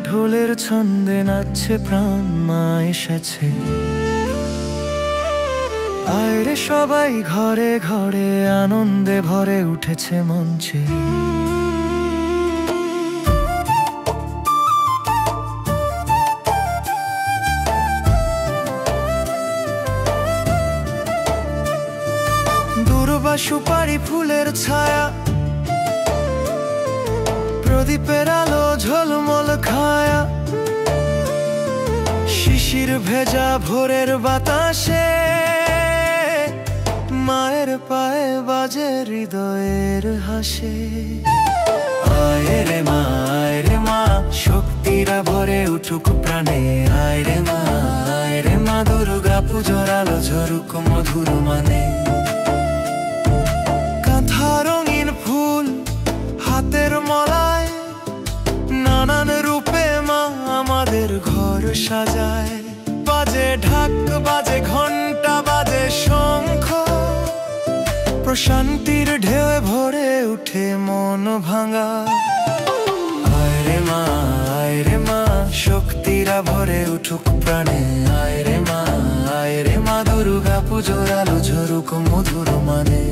ঢোলের ছন্দে নাচছে প্রাণ, মা এসেছে। আয়রে সবাই ঘরে ঘরে আনন্দে ভরে উঠেছে মঞ্চে। দূর্বা সুপারি ফুলের ছায়া, প্রদীপের আলো ঝলমল খায়া, শিশির ভেজা ভোরের বাতাসে মায়ের পায়ে বাজে হৃদয়ের হাসে। আয় রে মা শক্তিরা ভরে উঠুক প্রাণে। আয় রে মা দুর্গা পুজোর আলো ঝরুক মধুর মানে। কাঁথা রঙিন ফুল হাতের মলায়, নানান রূপে মা আমাদের ঘর সাজায়। বাজে ঢাক বাজে ঘন্টা বাজে শঙ্খ, প্রশান্তির ঢেউ ভরে উঠে মন ভাঙা। আয় রে মা শক্তিরা ভরে উঠুক প্রাণে। আয় রে মা দুর্গা পুজোর আলো ঝরুক মধুর মানে।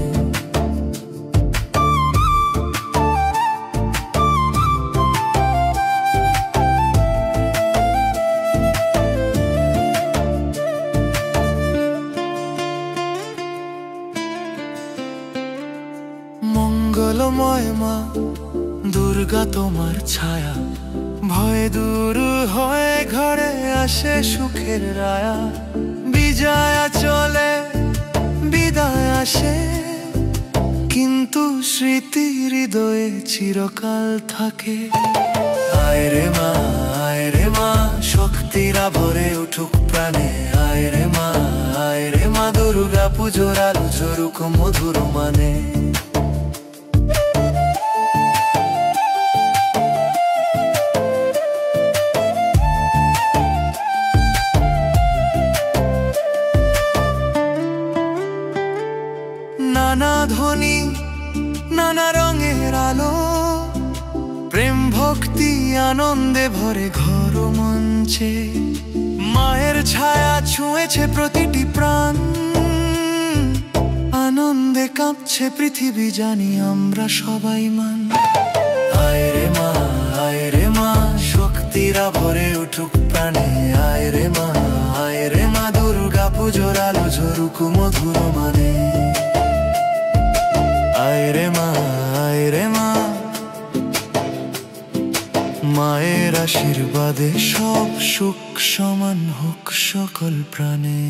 মঙ্গলময় মা দুর্গা তোমার ছায়া, ভয় দূর হয়ে ঘরে আসে সুখের রায়া। বিজয়া চলে বিদায় আসে, কিন্তু স্মৃতি হৃদয়ে চিরকাল থাকে। আয় রে মা শক্তিরা ভরে উঠুক প্রাণে। আয় রে মা দুর্গা পুজোর আলো ঝরুক মধুর মানে। নানা ধ্বনি নানা রঙের আলো, প্রেম ভক্তি আনন্দে ভরে ঘর মঞ্চে। মায়ের ছায়া ছুঁয়েছে প্রতিটি প্রাণ, আনন্দে কাঁপছে পৃথিবী জানি আমরা সবাই মান। আয় রে মা শক্তিরা ভরে উঠুক প্রাণে। আয় রে মা দুর্গা পুজোর আলো ঝরুক মধুর মানে। আয় রে মা মায়ের আশীর্বাদে সব সুখ সমান হোক সকল প্রাণে।